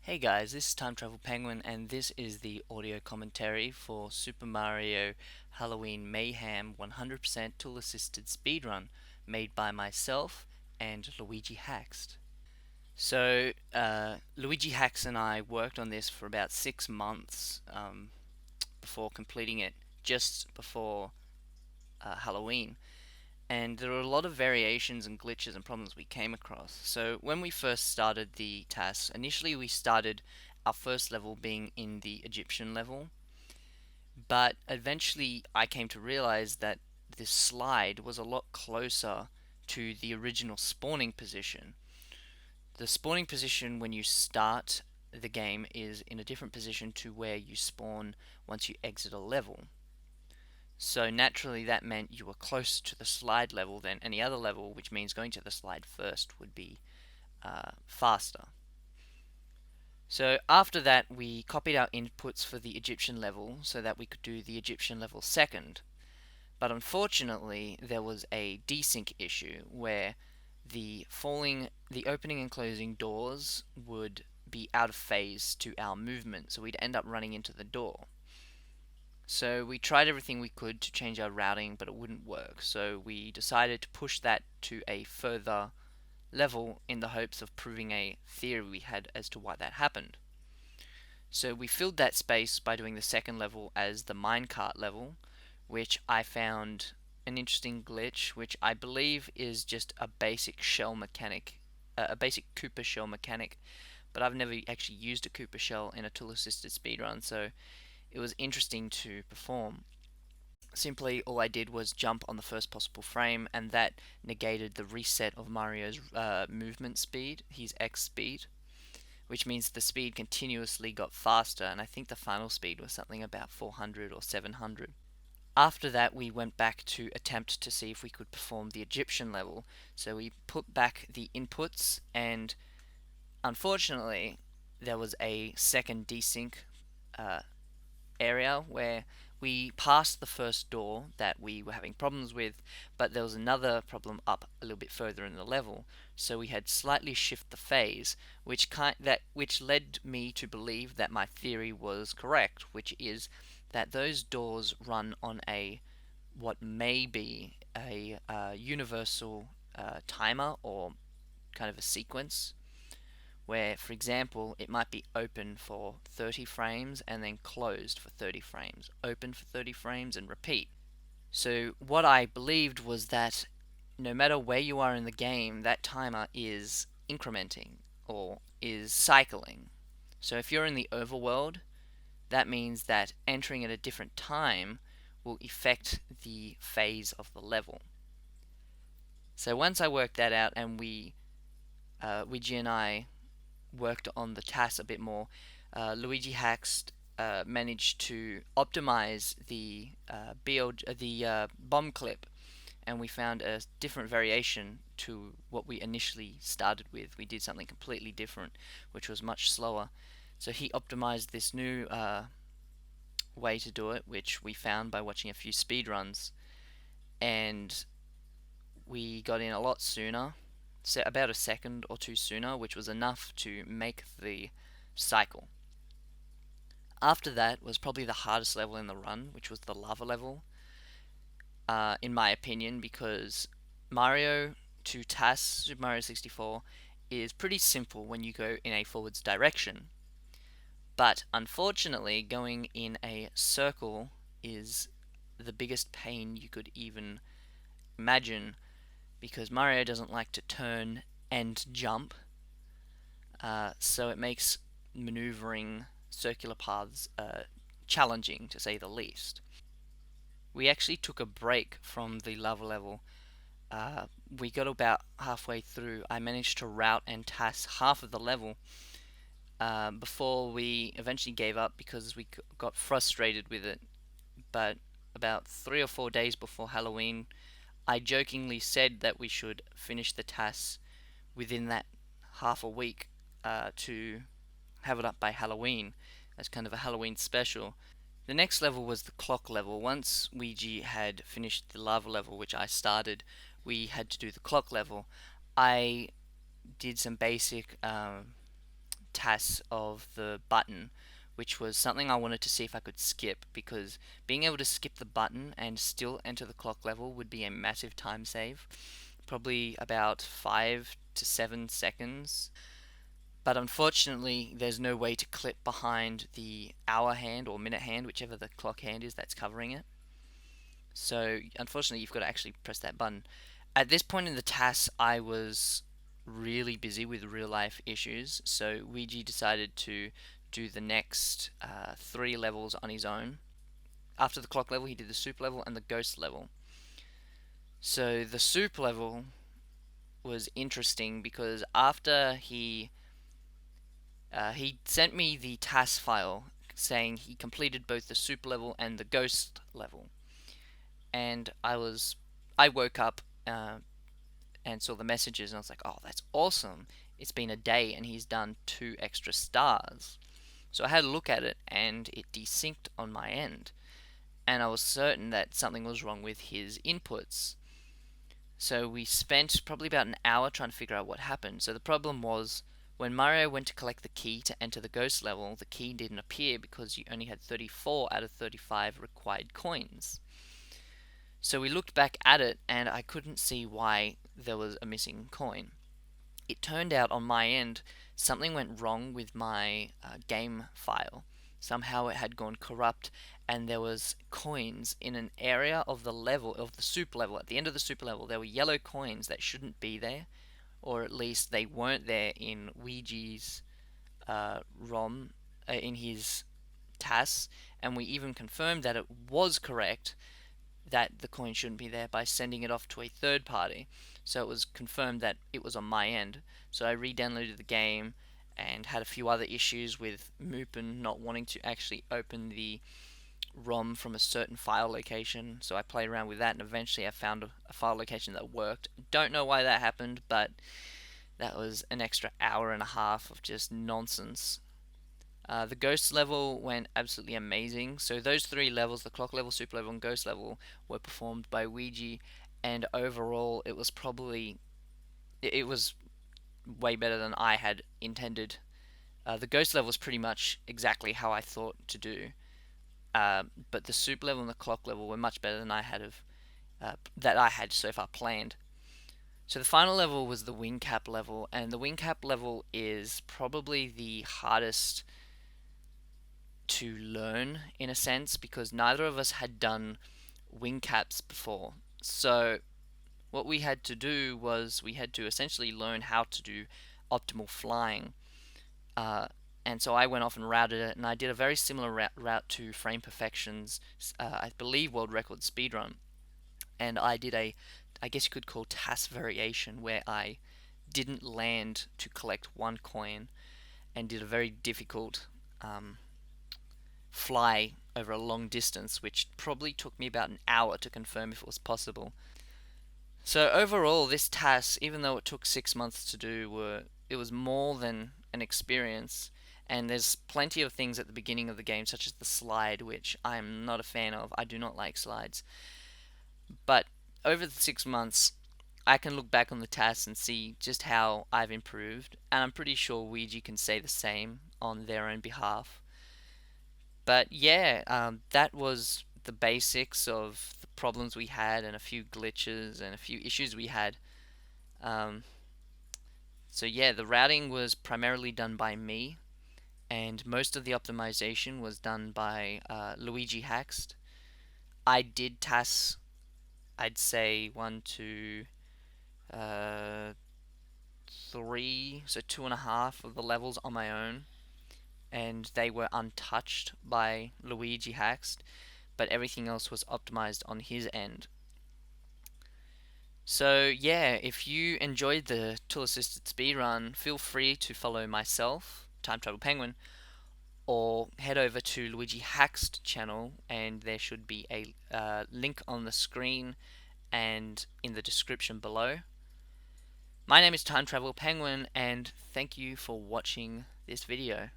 Hey guys, this is TimeTravelPenguin and this is the audio commentary for Super Mario Halloween Mayhem 100% tool assisted speedrun made by myself and Luigihaxd. Luigihaxd and I worked on this for about 6 months before completing it just before Halloween. And there were a lot of variations and glitches and problems we came across. So when we first started the task, initially we started our first level being in the Egyptian level, but eventually I came to realize that this slide was a lot closer to the original spawning position. The spawning position when you start the game is in a different position to where you spawn once you exit a level. So naturally that meant you were closer to the slide level than any other level, which means going to the slide first would be faster. So after that we copied our inputs for the Egyptian level so that we could do the Egyptian level second. But unfortunately there was a desync issue where the opening and closing doors would be out of phase to our movement, so we'd end up running into the door. So we tried everything we could to change our routing, but it wouldn't work. So we decided to push that to a further level in the hopes of proving a theory we had as to why that happened. So we filled that space by doing the second level as the minecart level, which I found an interesting glitch, which I believe is just a basic shell mechanic, a basic Koopa shell mechanic, but I've never actually used a Koopa shell in a tool assisted speedrun, so it was interesting to perform. Simply all I did was jump on the first possible frame, and that negated the reset of Mario's movement speed, his X speed, which means the speed continuously got faster, and I think the final speed was something about 400 or 700. After that we went back to attempt to see if we could perform the Egyptian level, so we put back the inputs, and unfortunately there was a second desync uh, area where we passed the first door that we were having problems with, but there was another problem up a little bit further in the level, so we had slightly shift the phase, which led me to believe that my theory was correct, which is that those doors run on a what may be a universal timer or kind of a sequence where, for example, it might be open for 30 frames and then closed for 30 frames, open for 30 frames and repeat. So what I believed was that no matter where you are in the game, that timer is incrementing or is cycling. So if you're in the overworld, that means that entering at a different time will affect the phase of the level. So once I worked that out and Luigi and I worked on the TAS a bit more, Luigihaxd managed to optimize the bomb clip, and we found a different variation to what we initially started with. We did something completely different, which was much slower. So he optimized this new way to do it, which we found by watching a few speedruns, and we got in a lot sooner, about a second or two sooner, which was enough to make the cycle. After that was probably the hardest level in the run, which was the lava level, in my opinion, because Mario to TAS, Super Mario 64, is pretty simple when you go in a forwards direction. But unfortunately, going in a circle is the biggest pain you could even imagine, because Mario doesn't like to turn and jump, so it makes maneuvering circular paths challenging, to say the least. We actually took a break from the lava level. We got about halfway through. I managed to route and task half of the level before we eventually gave up because we got frustrated with it. But about 3 or 4 days before Halloween, I jokingly said that we should finish the tasks within that half a week to have it up by Halloween as kind of a Halloween special. The next level was the clock level. Once Ouija had finished the lava level, which I started, we had to do the clock level. I did some basic TAS of the button, which was something I wanted to see if I could skip, because being able to skip the button and still enter the clock level would be a massive time save, probably about 5 to 7 seconds. But unfortunately, there's no way to clip behind the hour hand or minute hand, whichever the clock hand is that's covering it. So unfortunately, you've got to actually press that button. At this point in the TAS, I was really busy with real life issues, so Ouija decided to do the next 3 levels on his own. After the clock level, he did the soup level and the ghost level. So the soup level was interesting because after he sent me the TAS file saying he completed both the soup level and the ghost level, and I woke up and saw the messages, and I was like, oh, that's awesome. It's been a day and he's done 2 extra stars. So I had a look at it and it desynced on my end. And I was certain that something was wrong with his inputs. So we spent probably about an hour trying to figure out what happened. So the problem was when Mario went to collect the key to enter the ghost level, the key didn't appear because you only had 34 out of 35 required coins. So we looked back at it and I couldn't see why there was a missing coin. It turned out on my end something went wrong with my game file. Somehow it had gone corrupt and there was coins in an area of the level, of the soup level. At the end of the soup level there were yellow coins that shouldn't be there, or at least they weren't there in Ouija's ROM, in his TAS, and we even confirmed that it was correct that the coin shouldn't be there by sending it off to a third party. So it was confirmed that it was on my end. So I re-downloaded the game and had a few other issues with Mupen not wanting to actually open the ROM from a certain file location. So I played around with that and eventually I found a file location that worked. Don't know why that happened, but that was an extra hour and a half of just nonsense. The ghost level went absolutely amazing. So those 3 levels, the clock level, super level, and ghost level, were performed by Ouija, and overall it was probably it was way better than I had intended. The ghost level was pretty much exactly how I thought to do, but the super level and the clock level were much better than that I had so far planned. So the final level was the wing cap level, and the wing cap level is probably the hardest to learn in a sense because neither of us had done wing caps before. So what we had to do was we had to essentially learn how to do optimal flying. And so I went off and routed it, and I did a very similar route to Frame Perfection's, I believe, world record speedrun. And I did I guess you could call TAS variation, where I didn't land to collect 1 coin and did a very difficult fly over a long distance, which probably took me about an hour to confirm if it was possible. So overall, this TAS, even though it took 6 months to do, it was more than an experience. And there's plenty of things at the beginning of the game, such as the slide, which I'm not a fan of. I do not like slides. But over the 6 months, I can look back on the TAS and see just how I've improved, and I'm pretty sure Ouija can say the same on their own behalf. But yeah, that was the basics of the problems we had and a few glitches and a few issues we had. Um, so yeah, the routing was primarily done by me, and most of the optimization was done by Luigihaxd. I did TAS, I'd say 1, 2, 3, so 2.5 of the levels on my own, and they were untouched by Luigihaxd, but everything else was optimized on his end. So yeah, if you enjoyed the tool assisted speedrun, feel free to follow myself, TimeTravelPenguin, or head over to Luigihaxd channel, and there should be a link on the screen and in the description below. My name is TimeTravelPenguin, and thank you for watching this video.